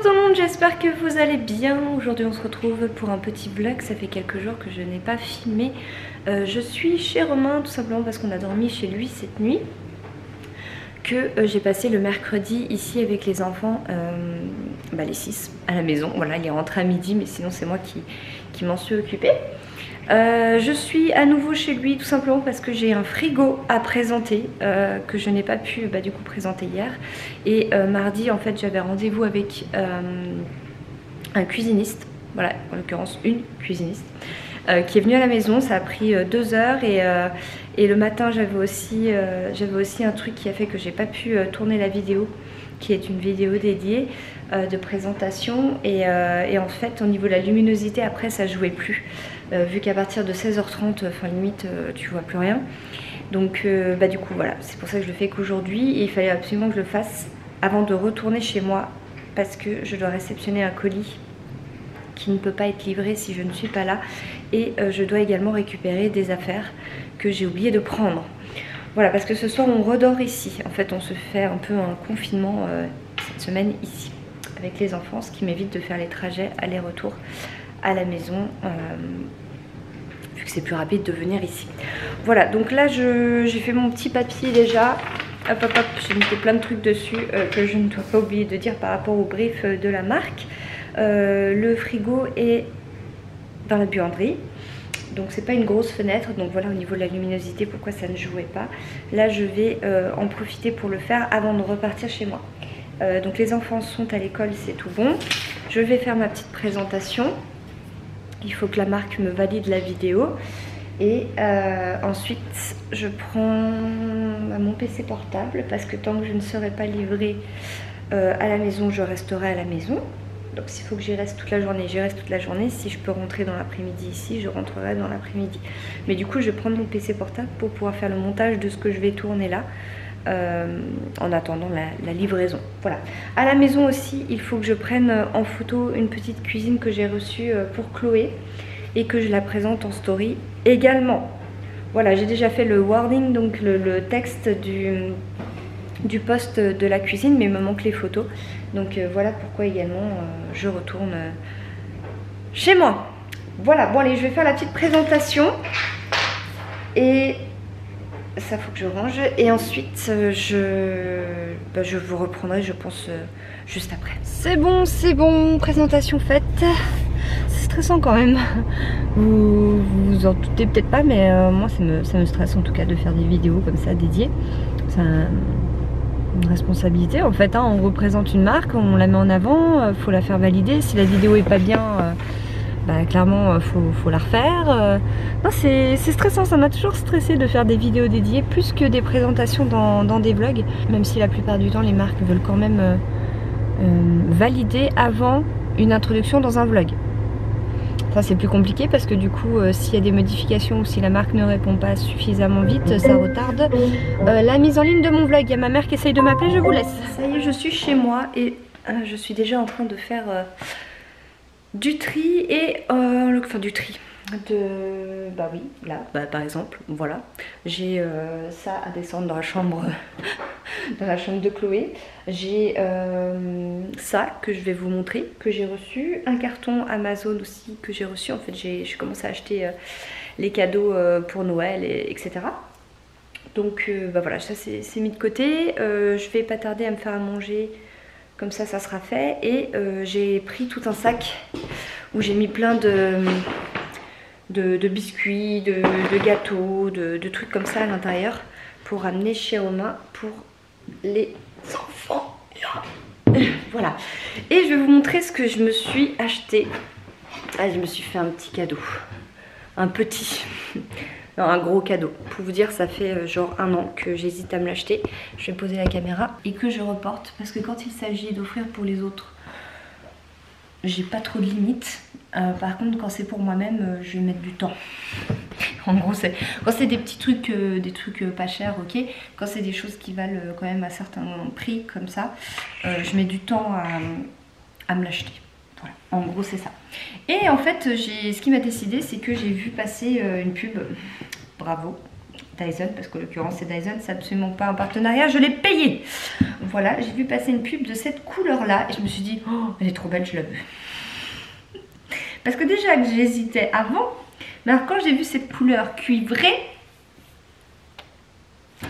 Bonjour tout le monde, j'espère que vous allez bien. Aujourd'hui on se retrouve pour un petit vlog, ça fait quelques jours que je n'ai pas filmé. Je suis chez Romain tout simplement parce qu'on a dormi chez lui cette nuit. Que j'ai passé le mercredi ici avec les enfants, les 6 à la maison. Voilà, il est rentré à midi mais sinon c'est moi qui m'en suis occupée. Je suis à nouveau chez lui tout simplement parce que j'ai un frigo à présenter que je n'ai pas pu du coup présenter hier. Et mardi en fait j'avais rendez-vous avec un cuisiniste, voilà, en l'occurrence une cuisiniste qui est venue à la maison. Ça a pris 2 heures et le matin j'avais aussi un truc qui a fait que j'ai pas pu tourner la vidéo, qui est une vidéo dédiée de présentation et en fait au niveau de la luminosité après ça jouait plus vu qu'à partir de 16h30 enfin limite tu vois plus rien, donc du coup voilà, c'est pour ça que je le fais qu'aujourd'hui et il fallait absolument que je le fasse avant de retourner chez moi parce que je dois réceptionner un colis qui ne peut pas être livré si je ne suis pas là et je dois également récupérer des affaires que j'ai oublié de prendre. Voilà, parce que ce soir on redort ici. En fait on se fait un peu un confinement cette semaine ici avec les enfants, ce qui m'évite de faire les trajets aller-retour à la maison vu que c'est plus rapide de venir ici. Voilà, donc là j'ai fait mon petit papier déjà. Hop hop hop, j'ai mis plein de trucs dessus que je ne dois pas oublier de dire par rapport au brief de la marque. Le frigo est dans la buanderie. Donc c'est pas une grosse fenêtre, donc voilà au niveau de la luminosité pourquoi ça ne jouait pas. Là je vais en profiter pour le faire avant de repartir chez moi. Donc les enfants sont à l'école, c'est tout bon. Je vais faire ma petite présentation. Il faut que la marque me valide la vidéo. Et ensuite je prends mon PC portable parce que tant que je ne serai pas livrée à la maison, je resterai à la maison. Donc s'il faut que j'y reste toute la journée, j'y reste toute la journée. Si je peux rentrer dans l'après-midi ici, je rentrerai dans l'après-midi. Mais du coup je vais prendre mon PC portable pour pouvoir faire le montage de ce que je vais tourner là en attendant la livraison. Voilà. À la maison aussi, il faut que je prenne en photo une petite cuisine que j'ai reçue pour Chloé et que je la présente en story également. Voilà, j'ai déjà fait le wording, donc le texte du post de la cuisine, mais il me manque les photos. Donc voilà pourquoi également je retourne chez moi. Voilà, bon allez, je vais faire la petite présentation. Et ça faut que je range. Et ensuite je vous reprendrai je pense juste après. C'est bon, présentation faite. C'est stressant quand même. Vous vous en doutez peut-être pas, mais moi ça me stresse en tout cas de faire des vidéos comme ça dédiées. C'est une responsabilité en fait, hein. On représente une marque, on la met en avant, faut la faire valider. Si la vidéo est pas bien, clairement faut la refaire. Non, c'est stressant, ça m'a toujours stressé de faire des vidéos dédiées plus que des présentations dans des vlogs, même si la plupart du temps les marques veulent quand même valider avant une introduction dans un vlog. Ça c'est plus compliqué parce que du coup s'il y a des modifications ou si la marque ne répond pas suffisamment vite, ça retarde la mise en ligne de mon vlog. Il y a ma mère qui essaye de m'appeler, je vous laisse. Ça y est, je suis chez moi et je suis déjà en train de faire du tri et enfin du tri oui, là par exemple, voilà, j'ai ça à descendre dans la chambre dans la chambre de Chloé. J'ai ça que je vais vous montrer, que j'ai reçu, un carton Amazon aussi que j'ai reçu. En fait j'ai commencé à acheter les cadeaux pour Noël etc. Donc voilà, ça c'est mis de côté. Je vais pas tarder à me faire à manger, comme ça sera fait. Et j'ai pris tout un sac où j'ai mis plein de biscuits, de gâteaux, de trucs comme ça à l'intérieur pour ramener chez Romain pour les enfants. Voilà. Et je vais vous montrer ce que je me suis acheté. Ah, je me suis fait un petit cadeau. Un petit. Non, un gros cadeau. Pour vous dire, ça fait genre 1 an que j'hésite à me l'acheter. Je vais poser la caméra et que je reporte parce que quand il s'agit d'offrir pour les autres, j'ai pas trop de limites. Par contre quand c'est pour moi-même je vais mettre du temps. En gros quand c'est des petits trucs, des trucs pas chers, ok. Quand c'est des choses qui valent quand même un certain prix comme ça, je mets du temps à me l'acheter. Voilà, en gros c'est ça. Et en fait ce qui m'a décidé, c'est que j'ai vu passer une pub, bravo, Dyson, parce qu'en l'occurrence c'est Dyson, c'est absolument pas un partenariat, je l'ai payé. Voilà, j'ai vu passer une pub de cette couleur là et je me suis dit, oh elle est trop belle, je la veux. Parce que déjà que j'hésitais avant, mais alors quand j'ai vu cette couleur cuivrée,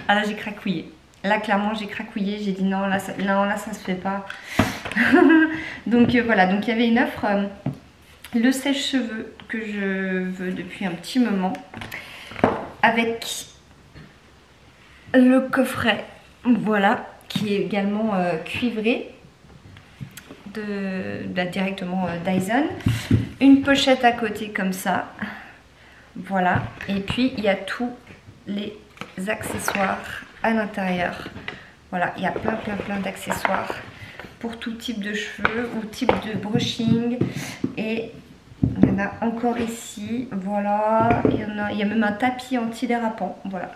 ah là j'ai cracouillé. Là clairement j'ai cracouillé, j'ai dit non là ça se fait pas. Donc voilà, donc il y avait une offre, le sèche-cheveux que je veux depuis un petit moment, avec le coffret, voilà, qui est également cuivré, directement Dyson, une pochette à côté comme ça, voilà, et puis il y a tous les accessoires à l'intérieur. Voilà, il y a plein d'accessoires pour tout type de cheveux ou type de brushing. Et il y en a encore ici, voilà, il y a même un tapis anti-dérapant, voilà,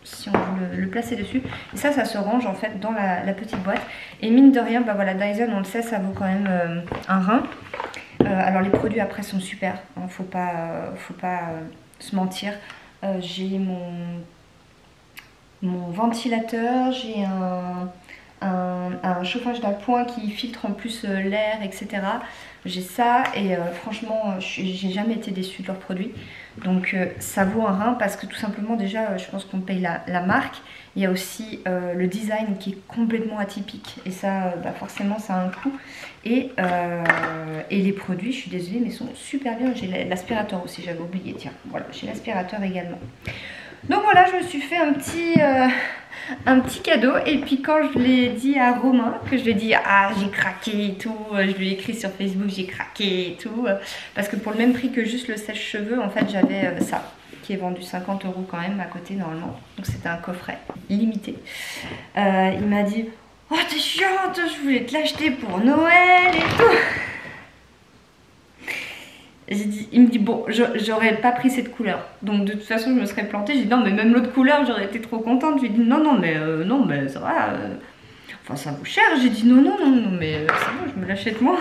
si on veut le placer dessus. Et ça se range en fait dans la petite boîte. Et mine de rien, bah voilà, Dyson, on le sait, ça vaut quand même un rein. Alors les produits après sont super, hein, faut pas se mentir. J'ai mon ventilateur, j'ai un chauffage d'appoint qui filtre en plus l'air, etc. J'ai ça et franchement j'ai jamais été déçue de leurs produits. Donc ça vaut un rein parce que tout simplement déjà je pense qu'on paye la marque. Il y a aussi le design qui est complètement atypique et ça bah forcément ça a un coût. Et les produits, je suis désolée mais sont super bien. J'ai l'aspirateur aussi, j'avais oublié, tiens voilà, j'ai l'aspirateur également. Donc voilà, je me suis fait un petit cadeau. Et puis quand je l'ai dit à Romain, que je lui ai dit ah j'ai craqué et tout, je lui ai écrit sur Facebook j'ai craqué et tout, parce que pour le même prix que juste le sèche-cheveux, en fait j'avais ça qui est vendu 50 € quand même à côté normalement. Donc c'était un coffret limité. Il m'a dit oh t'es chiante, je voulais te l'acheter pour Noël et tout. Il me dit bon j'aurais pas pris cette couleur, donc de toute façon je me serais plantée. J'ai dit non mais même l'autre couleur j'aurais été trop contente. Je lui ai dit non mais ça va, enfin ça vaut cher. J'ai dit non mais c'est bon, je me l'achète moi.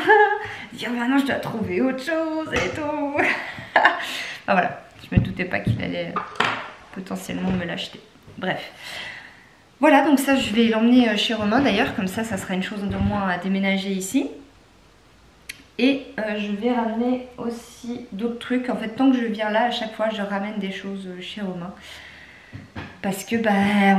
Il dit oh maintenant je dois trouver autre chose et tout. Enfin, voilà, je me doutais pas qu'il allait potentiellement me l'acheter. Bref, voilà, donc ça je vais l'emmener chez Romain d'ailleurs, comme ça sera une chose de moins à déménager ici. Et je vais ramener aussi d'autres trucs. En fait, tant que je viens là, à chaque fois, je ramène des choses chez Romain. Parce que, bah,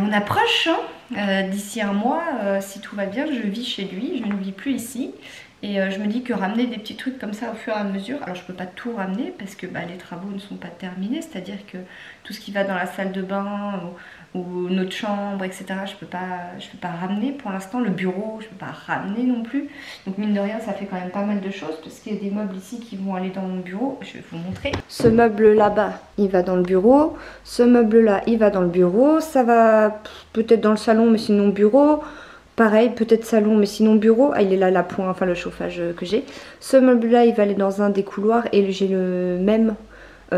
on approche. Hein. D'ici un mois, si tout va bien, je vis chez lui. Je ne vis plus ici. Et je me dis que ramener des petits trucs comme ça au fur et à mesure. Alors, je ne peux pas tout ramener parce que bah, les travaux ne sont pas terminés. C'est-à-dire que tout ce qui va dans la salle de bain ou notre chambre, etc. Je peux pas ramener pour l'instant. Le bureau, je peux pas ramener non plus. Donc mine de rien, ça fait quand même pas mal de choses parce qu'il y a des meubles ici qui vont aller dans mon bureau. Je vais vous montrer. Ce meuble là-bas, il va dans le bureau. Ce meuble là, il va dans le bureau. Ça va peut-être dans le salon, mais sinon bureau. Pareil, peut-être salon, mais sinon bureau. Ah, il est là, la pointe, enfin le chauffage que j'ai. Ce meuble là, il va aller dans un des couloirs et j'ai le même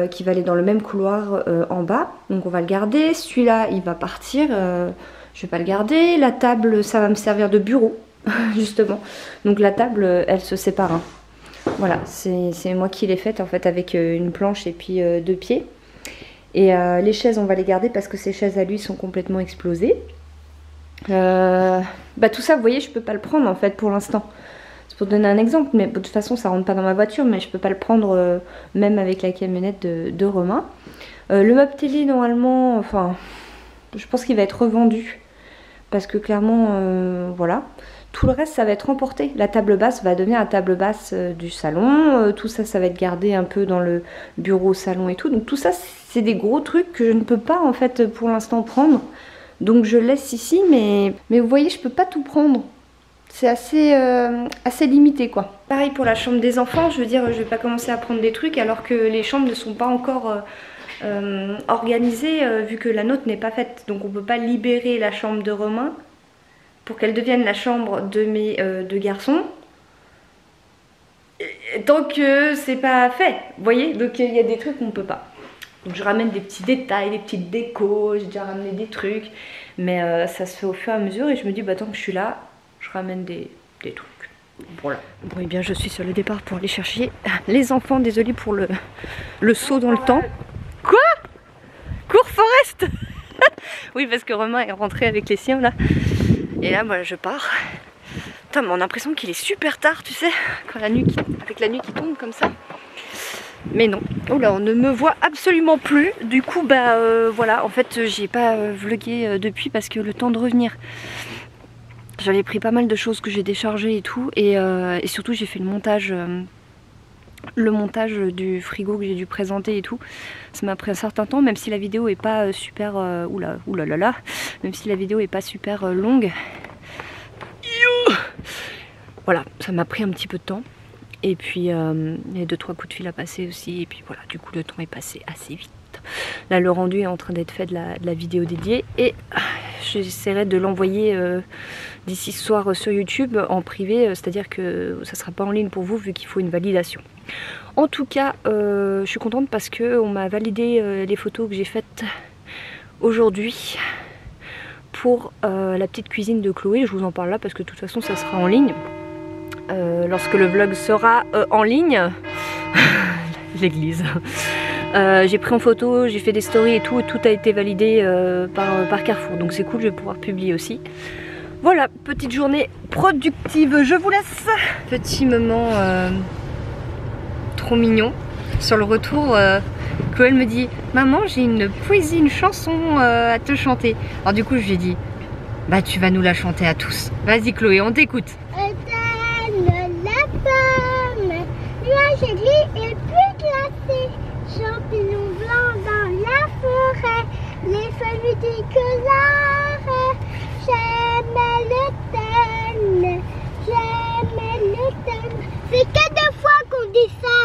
qui va aller dans le même couloir en bas. Donc on va le garder. Celui-là, il va partir. Je vais pas le garder. La table, ça va me servir de bureau, justement. Donc la table, elle se sépare. Hein. Voilà, c'est moi qui l'ai faite en fait avec une planche et puis 2 pieds. Et les chaises, on va les garder parce que ces chaises à lui sont complètement explosées. Bah tout ça, vous voyez, je peux pas le prendre en fait pour l'instant. C'est pour donner un exemple, mais de toute façon ça rentre pas dans ma voiture, mais je peux pas le prendre même avec la camionnette de Romain. Le meuble télé normalement, enfin, je pense qu'il va être revendu parce que clairement, voilà. Tout le reste ça va être emporté. La table basse va devenir la table basse du salon. Tout ça, ça va être gardé un peu dans le bureau, salon et tout. Donc tout ça, c'est des gros trucs que je ne peux pas en fait pour l'instant prendre. Donc je laisse ici, mais vous voyez, je peux pas tout prendre. C'est assez limité quoi. Pareil pour la chambre des enfants, je veux dire, je vais pas commencer à prendre des trucs alors que les chambres ne sont pas encore organisées vu que la nôtre n'est pas faite. Donc on peut pas libérer la chambre de Romain pour qu'elle devienne la chambre de mes 2 garçons. Tant que c'est pas fait, vous voyez, donc il y a des trucs qu'on peut pas. Donc je ramène des petits détails, des petites décos, j'ai déjà ramené des trucs. Mais ça se fait au fur et à mesure et je me dis bah tant que je suis là, je ramène des trucs. Voilà. Bon et bien je suis sur le départ pour aller chercher les enfants. Désolée pour le saut dans le temps. Quoi? Cours Forest. Oui, parce que Romain est rentré avec les siens là. Et là, moi, je pars. Putain, mais on a l'impression qu'il est super tard, tu sais, quand avec la nuit qui tombe comme ça. Mais non. Oh là, on ne me voit absolument plus. Du coup, bah voilà, en fait, j'ai pas vlogué depuis parce que le temps de revenir, j'avais pris pas mal de choses que j'ai déchargées et tout. Et surtout, j'ai fait le montage du frigo que j'ai dû présenter et tout. Ça m'a pris un certain temps, même si la vidéo est pas super même si la vidéo est pas super longue. Voilà, ça m'a pris un petit peu de temps. Et puis il y a 2-3 coups de fil à passer aussi. Et puis voilà, du coup le temps est passé assez vite. Là, le rendu est en train d'être fait de la vidéo dédiée. Et j'essaierai de l'envoyer d'ici ce soir sur YouTube en privé. C'est-à-dire que ça sera pas en ligne pour vous vu qu'il faut une validation. En tout cas, je suis contente parce qu'on m'a validé les photos que j'ai faites aujourd'hui pour la petite cuisine de Chloé. Je vous en parle là parce que de toute façon ça sera en ligne. Lorsque le vlog sera en ligne. L'église. J'ai pris en photo, j'ai fait des stories et tout a été validé par Carrefour. Donc c'est cool, je vais pouvoir publier aussi. Voilà, petite journée productive, je vous laisse. Petit moment trop mignon. Sur le retour, Chloé me dit « Maman, j'ai une poésie, une chanson à te chanter. » Alors du coup, je lui ai dit « Bah, tu vas nous la chanter à tous. Vas-y Chloé, on t'écoute. » La pomme, nuage gris et pluie glacée, champignons blancs dans la forêt, les feuilles multicolores. J'aime l'automne, j'aime l'automne. C'est que 2 fois qu'on dit ça.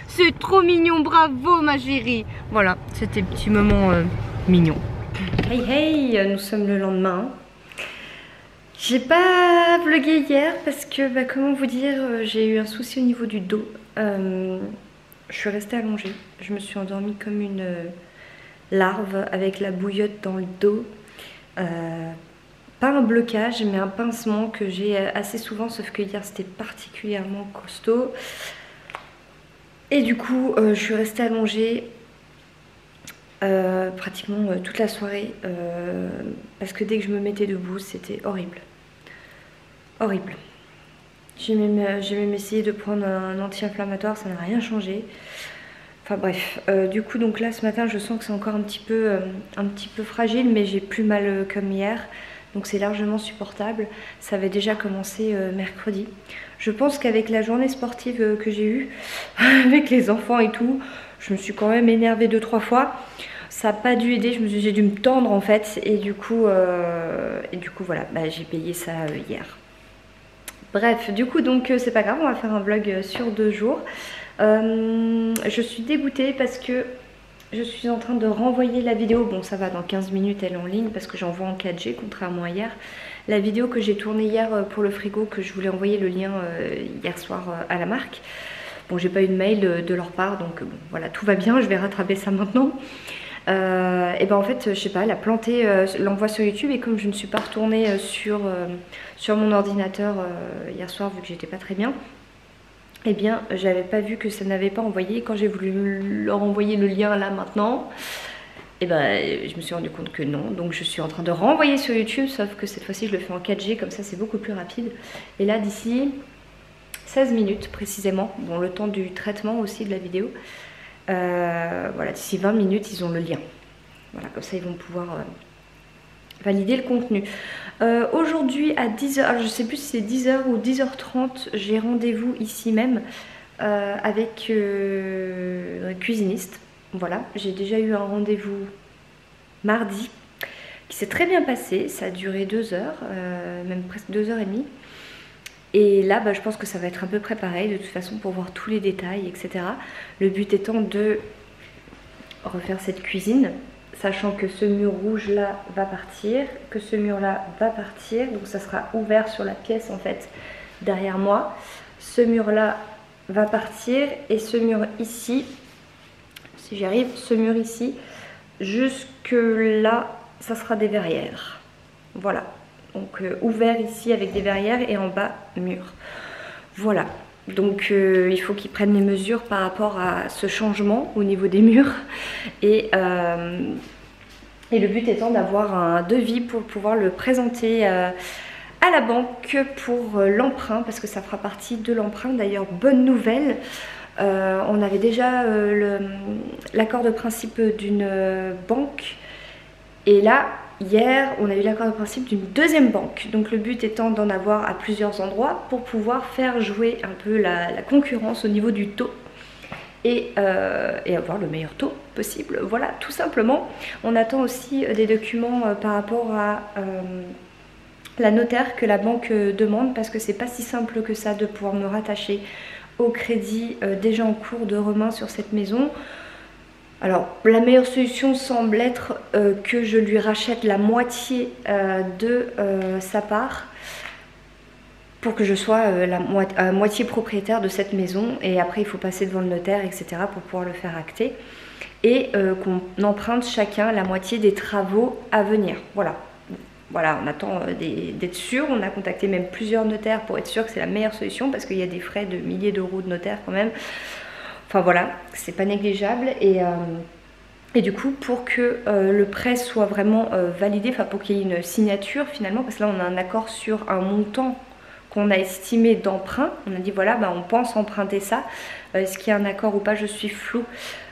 C'est trop mignon, bravo ma chérie. Voilà, c'était petit moment mignon. Hey hey, nous sommes le lendemain. J'ai pas vlogué hier parce que, bah, comment vous dire, j'ai eu un souci au niveau du dos. Je suis restée allongée, je me suis endormie comme une larve avec la bouillotte dans le dos. Pas un blocage mais un pincement que j'ai assez souvent, sauf que hier c'était particulièrement costaud. Et du coup je suis restée allongée pratiquement toute la soirée parce que dès que je me mettais debout c'était horrible. Horrible. J'ai même essayé de prendre un anti-inflammatoire, ça n'a rien changé. Enfin bref, du coup donc là ce matin je sens que c'est encore un petit peu fragile, mais j'ai plus mal comme hier. Donc c'est largement supportable. Ça avait déjà commencé mercredi. Je pense qu'avec la journée sportive que j'ai eue, avec les enfants et tout, je me suis quand même énervée 2-3 fois. Ça n'a pas dû aider, j'ai dû me tendre en fait. Et du coup voilà, bah, j'ai payé ça hier. Bref, du coup donc c'est pas grave, on va faire un vlog sur 2 jours. Je suis dégoûtée parce que je suis en train de renvoyer la vidéo. Bon, ça va, dans 15 minutes elle est en ligne parce que j'envoie en 4G contrairement à hier. La vidéo que j'ai tournée hier pour le frigo, que je voulais envoyer le lien hier soir à la marque. Bon, j'ai pas eu de mail de leur part, donc bon, voilà, tout va bien, je vais rattraper ça maintenant. Et ben en fait, je sais pas, elle a planté l'envoi sur YouTube, et comme je ne suis pas retournée sur mon ordinateur hier soir vu que j'étais pas très bien, et bien j'avais pas vu que ça n'avait pas envoyé. Quand j'ai voulu leur envoyer le lien là maintenant, et ben je me suis rendu compte que non. Donc je suis en train de renvoyer sur YouTube, sauf que cette fois-ci je le fais en 4G, comme ça c'est beaucoup plus rapide. Et là d'ici 16 minutes précisément, bon, le temps du traitement aussi de la vidéo, voilà, d'ici 20 minutes ils ont le lien. Voilà, comme ça ils vont pouvoir valider le contenu. Aujourd'hui à 10h, alors je sais plus si c'est 10h ou 10h30, j'ai rendez-vous ici même avec un cuisiniste. Voilà, j'ai déjà eu un rendez-vous mardi qui s'est très bien passé, ça a duré 2 heures, même presque 2h30. Et là, bah, je pense que ça va être à peu près pareil, de toute façon, pour voir tous les détails, etc. Le but étant de refaire cette cuisine, sachant que ce mur rouge là va partir, que ce mur là va partir, donc ça sera ouvert sur la pièce en fait derrière moi. Ce mur là va partir, et ce mur ici, si j'y arrive, ce mur ici, jusque là, ça sera des verrières. Voilà. Donc ouvert ici avec des verrières, et en bas mur. Voilà, donc il faut qu'ils prennent les mesures par rapport à ce changement au niveau des murs. Et Et le but étant d'avoir un devis pour pouvoir le présenter à la banque pour l'emprunt, parce que ça fera partie de l'emprunt. D'ailleurs, bonne nouvelle, on avait déjà l'accord de principe d'une banque, et là hier on a eu l'accord de principe d'une deuxième banque. Donc le but étant d'en avoir à plusieurs endroits pour pouvoir faire jouer un peu la concurrence au niveau du taux et avoir le meilleur taux possible. Voilà, tout simplement. On attend aussi des documents par rapport à la notaire que la banque demande, parce que c'est pas si simple que ça de pouvoir me rattacher au crédit déjà en cours de Romain sur cette maison. Alors la meilleure solution semble être que je lui rachète la moitié de sa part pour que je sois à moitié propriétaire de cette maison, et après il faut passer devant le notaire, etc. pour pouvoir le faire acter, et qu'on emprunte chacun la moitié des travaux à venir. Voilà, on attend d'être sûr. On a contacté même plusieurs notaires pour être sûr que c'est la meilleure solution, parce qu'il y a des frais de milliers d'euros de notaire quand même. Enfin voilà, c'est pas négligeable. Et du coup, pour que le prêt soit vraiment validé, enfin pour qu'il y ait une signature finalement, parce que là on a un accord sur un montant qu'on a estimé d'emprunt. On a dit voilà, on pense emprunter ça. Est-ce qu'il y a un accord ou pas? Je suis floue.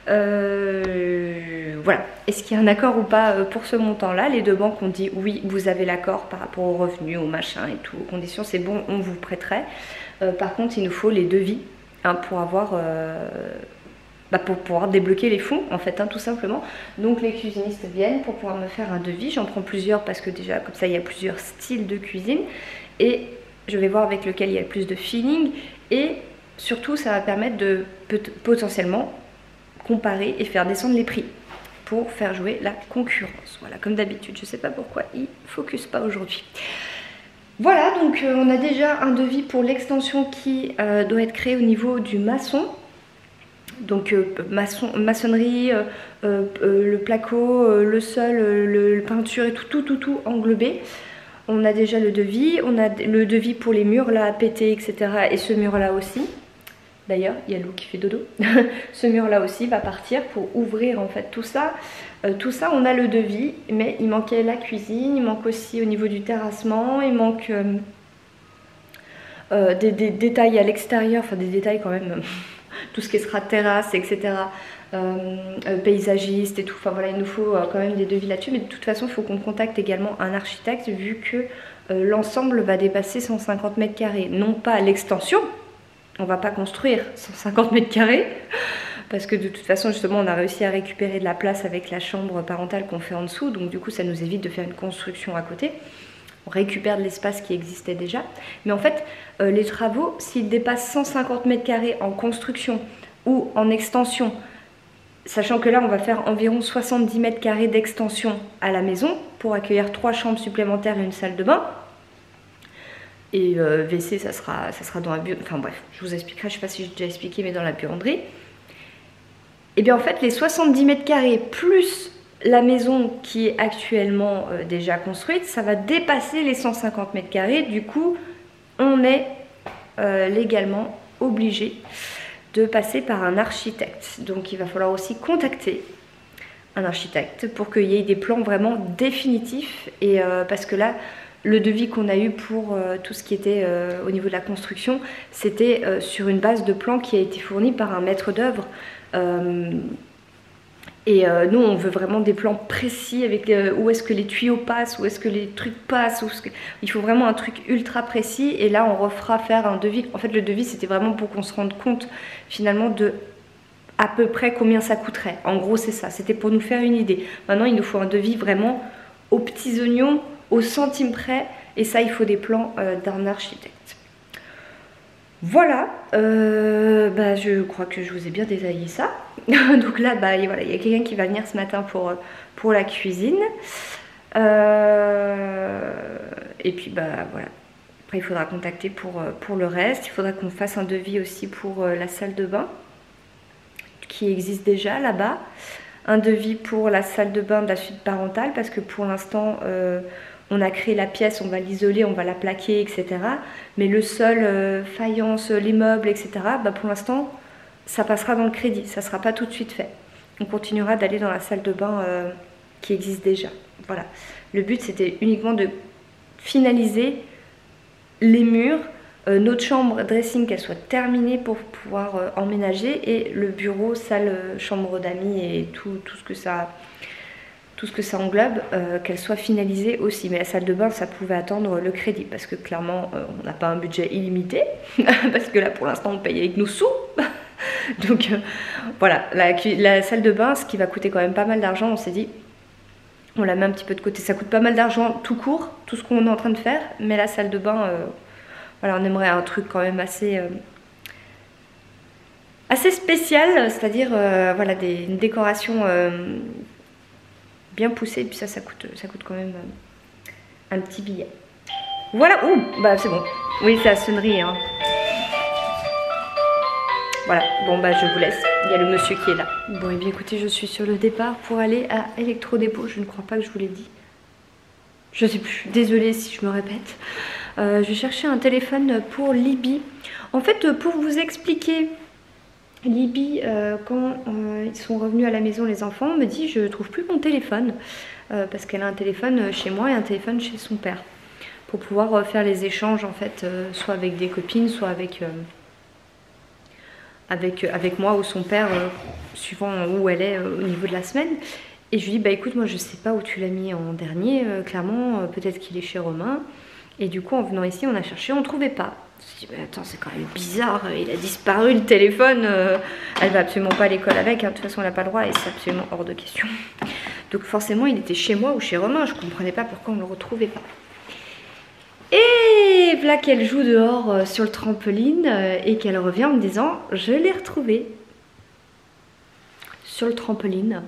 Voilà, est-ce qu'il y a un accord ou pas pour ce montant là? Les deux banques ont dit oui, vous avez l'accord par rapport aux revenus, au machin et tout, aux conditions, c'est bon, on vous prêterait. Par contre il nous faut les devis pour avoir pour pouvoir débloquer les fonds en fait, tout simplement. Donc les cuisinistes viennent pour pouvoir me faire un devis. J'en prends plusieurs parce que déjà comme ça il y a plusieurs styles de cuisine, et je vais voir avec lequel il y a le plus de feeling, et surtout ça va permettre de potentiellement comparer et faire descendre les prix pour faire jouer la concurrence. Voilà, comme d'habitude, je sais pas pourquoi il focus pas aujourd'hui. Voilà, donc on a déjà un devis pour l'extension qui doit être créée au niveau du maçon. Donc maçonnerie, le placo, le sol, le peinture et tout englobé. On a déjà le devis, on a le devis pour les murs là à péter, etc. Et ce mur là aussi. D'ailleurs, il y a Lou qui fait dodo. Ce mur là aussi va partir pour ouvrir en fait tout ça. Tout ça, on a le devis, mais il manquait la cuisine, il manque aussi au niveau du terrassement, il manque des détails à l'extérieur, enfin des détails quand même, tout ce qui sera terrasse, etc. Paysagiste et tout, enfin voilà, il nous faut quand même des devis là-dessus, mais de toute façon il faut qu'on contacte également un architecte, vu que l'ensemble va dépasser 150 mètres carrés, non pas à l'extension. On va pas construire 150 mètres carrés, parce que de toute façon justement on a réussi à récupérer de la place avec la chambre parentale qu'on fait en dessous, donc du coup ça nous évite de faire une construction à côté. On récupère de l'espace qui existait déjà, mais en fait les travaux, s'ils dépassent 150 mètres carrés en construction ou en extension, sachant que là on va faire environ 70 mètres carrés d'extension à la maison pour accueillir 3 chambres supplémentaires et une salle de bain, et WC ça sera dans la buanderie, enfin bref, je vous expliquerai, je sais pas si j'ai déjà expliqué, mais dans la buanderie. Et bien en fait les 70 mètres carrés plus la maison qui est actuellement déjà construite, ça va dépasser les 150 mètres carrés. Du coup on est légalement obligé de passer par un architecte. Donc il va falloir aussi contacter un architecte pour qu'il y ait des plans vraiment définitifs, et parce que là le devis qu'on a eu pour tout ce qui était au niveau de la construction, c'était sur une base de plans qui a été fournie par un maître d'œuvre. Nous on veut vraiment des plans précis avec où est-ce que les tuyaux passent, où est-ce que les trucs passent, il faut vraiment un truc ultra précis. Et là on refera faire un devis. En fait le devis c'était vraiment pour qu'on se rende compte finalement de à peu près combien ça coûterait. En gros c'est ça, c'était pour nous faire une idée. Maintenant il nous faut un devis vraiment aux petits oignons, au centime près, et ça il faut des plans d'un architecte. Voilà, je crois que je vous ai bien détaillé ça. Donc là voilà, il y a quelqu'un qui va venir ce matin pour la cuisine, et puis voilà, après il faudra contacter pour le reste. Il faudra qu'on fasse un devis aussi pour la salle de bain qui existe déjà là-bas, un devis pour la salle de bain de la suite parentale, parce que pour l'instant on a créé la pièce, on va l'isoler, on va la plaquer, etc. Mais le sol, faïence, les meubles, etc. Pour l'instant, ça passera dans le crédit, ça ne sera pas tout de suite fait. On continuera d'aller dans la salle de bain qui existe déjà. Voilà. Le but c'était uniquement de finaliser les murs, notre chambre dressing qu'elle soit terminée pour pouvoir emménager, et le bureau, salle, chambre d'amis et tout ce que ça englobe, qu'elle soit finalisée aussi. Mais la salle de bain, ça pouvait attendre le crédit parce que clairement on n'a pas un budget illimité parce que là pour l'instant on paye avec nos sous. Donc voilà, la salle de bain, ce qui va coûter quand même pas mal d'argent, on s'est dit on la met un petit peu de côté. Ça coûte pas mal d'argent tout court, tout ce qu'on est en train de faire, mais la salle de bain, voilà, on aimerait un truc quand même assez spécial, c'est-à-dire voilà, une décoration bien poussée, et puis ça coûte quand même un petit billet. Voilà, ouh, bah c'est bon. Oui, c'est la sonnerie, hein. Voilà, bon bah je vous laisse, il y a le monsieur qui est là. Bon et bien écoutez, je suis sur le départ pour aller à Electrodépôt, je ne crois pas que je vous l'ai dit. Je sais plus, désolée si je me répète. Je vais chercher un téléphone pour Libye. En fait, pour vous expliquer, Libye, quand ils sont revenus à la maison, les enfants, me dit je trouve plus mon téléphone. Parce qu'elle a un téléphone chez moi et un téléphone chez son père. Pour pouvoir faire les échanges en fait, soit avec des copines, soit avec moi ou son père, suivant où elle est au niveau de la semaine. Et je lui dis bah écoute, moi je sais pas où tu l'as mis en dernier, clairement peut-être qu'il est chez Romain. Et du coup en venant ici on a cherché, on trouvait pas. Je me suis dit bah attends, c'est quand même bizarre, il a disparu le téléphone, elle va absolument pas à l'école avec, hein. De toute façon elle n'a pas le droit et c'est absolument hors de question. Donc forcément il était chez moi ou chez Romain, je comprenais pas pourquoi on le retrouvait pas. Et voilà qu'elle joue dehors sur le trampoline et qu'elle revient en me disant je l'ai retrouvé sur le trampoline.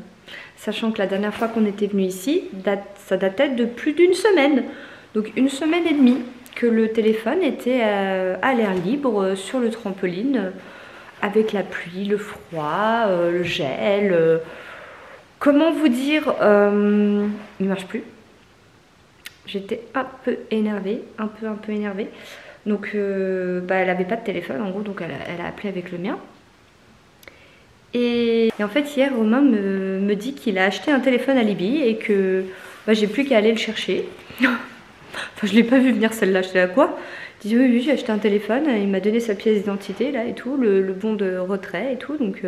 Sachant que la dernière fois qu'on était venu ici, ça datait de plus d'une semaine. Donc 1 semaine et demie que le téléphone était à l'air libre sur le trampoline avec la pluie, le froid, le gel. Comment vous dire, il ne marche plus. J'étais un peu énervée, un peu énervée. Donc bah, elle n'avait pas de téléphone en gros, donc elle a appelé avec le mien. Et en fait hier Romain me dit qu'il a acheté un téléphone à Libye et que bah, j'ai plus qu'à aller le chercher. Enfin je l'ai pas vu venir celle-là, j'étais à quoi? Il dit oui j'ai acheté un téléphone, il m'a donné sa pièce d'identité là et tout, le bon de retrait et tout, donc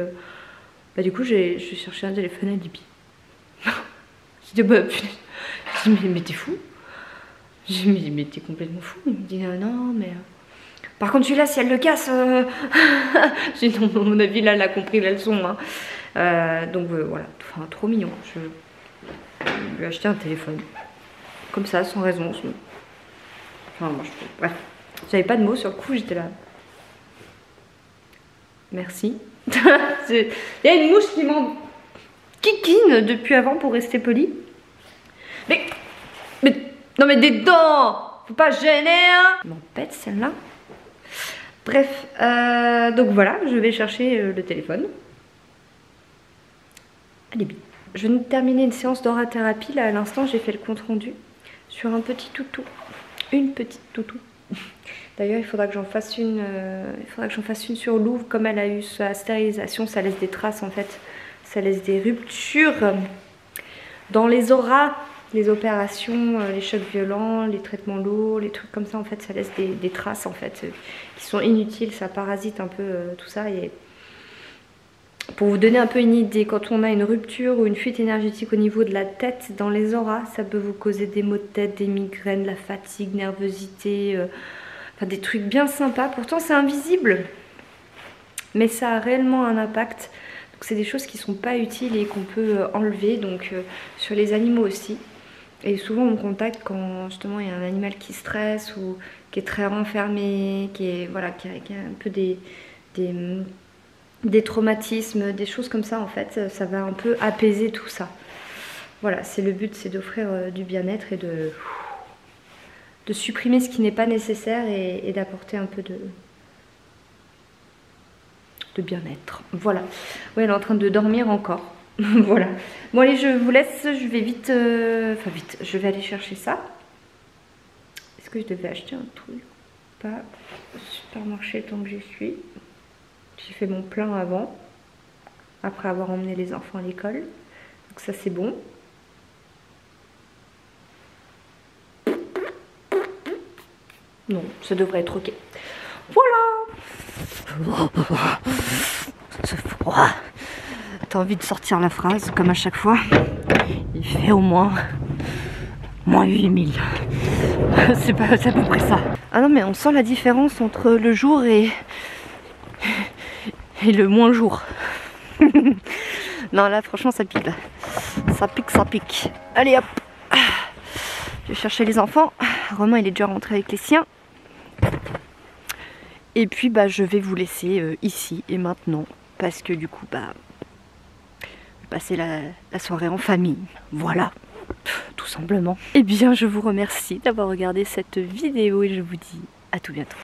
bah, du coup j'ai cherché un téléphone à Libye. J'ai dit bah putain, mais t'es fou? J'ai dit mais t'es complètement fou. Il me dit non mais... Par contre celui-là si elle le casse... J'ai dit non, à mon avis là elle a compris la leçon. Hein. Donc voilà, enfin, trop mignon. Je lui ai acheté un téléphone. Comme ça, sans raison. Enfin moi je... Bref. J'avais pas de mots sur le coup, j'étais là. Merci. Il y a une mouche qui m'en kikine depuis avant pour rester poli. Mais... Non mais des dents! Faut pas gêner, hein! M'empête celle-là. Bref, donc voilà, je vais chercher le téléphone. Allez, bien. Je viens de terminer une séance d'aura-thérapie. Là, à l'instant, j'ai fait le compte-rendu sur un petit toutou. Une petite toutou. D'ailleurs, il faudra que j'en fasse une. Sur Louvre. Comme elle a eu sa stérilisation, ça laisse des traces en fait. Ça laisse des ruptures dans les auras. Les opérations, les chocs violents, les traitements lourds, les trucs comme ça, en fait, ça laisse des traces, en fait, qui sont inutiles, ça parasite un peu tout ça. Et pour vous donner un peu une idée, quand on a une rupture ou une fuite énergétique au niveau de la tête, dans les auras, ça peut vous causer des maux de tête, des migraines, la fatigue, nervosité, enfin des trucs bien sympas. Pourtant, c'est invisible, mais ça a réellement un impact. Donc c'est des choses qui sont pas utiles et qu'on peut enlever, donc sur les animaux aussi. Et souvent on me contacte quand justement il y a un animal qui stresse ou qui est très renfermé, qui est voilà, qui a un peu des traumatismes, des choses comme ça en fait, ça va un peu apaiser tout ça. Voilà, c'est le but, c'est d'offrir du bien-être et de supprimer ce qui n'est pas nécessaire et d'apporter un peu de bien-être. Voilà. Ouais, elle est en train de dormir encore. Voilà. Bon allez, je vous laisse, je vais vite... Enfin vite, je vais aller chercher ça. Est-ce que je devais acheter un truc? Pas au supermarché tant que j'y suis. J'ai fait mon plein avant. Après avoir emmené les enfants à l'école. Donc ça c'est bon. Non, ça devrait être ok. Voilà. Ce froid. T'as envie de sortir la phrase, comme à chaque fois. Il fait au moins 8000. C'est à peu près ça. Ah non, mais on sent la différence entre le jour et le moins jour. Non, là, franchement, ça pique. Là. Ça pique, ça pique. Allez, hop. Je vais chercher les enfants. Romain, il est déjà rentré avec les siens. Et puis, bah, je vais vous laisser ici et maintenant. Parce que du coup, bah, je vais passer la soirée en famille. Voilà. Tout simplement. Eh bien, je vous remercie d'avoir regardé cette vidéo et je vous dis à tout bientôt.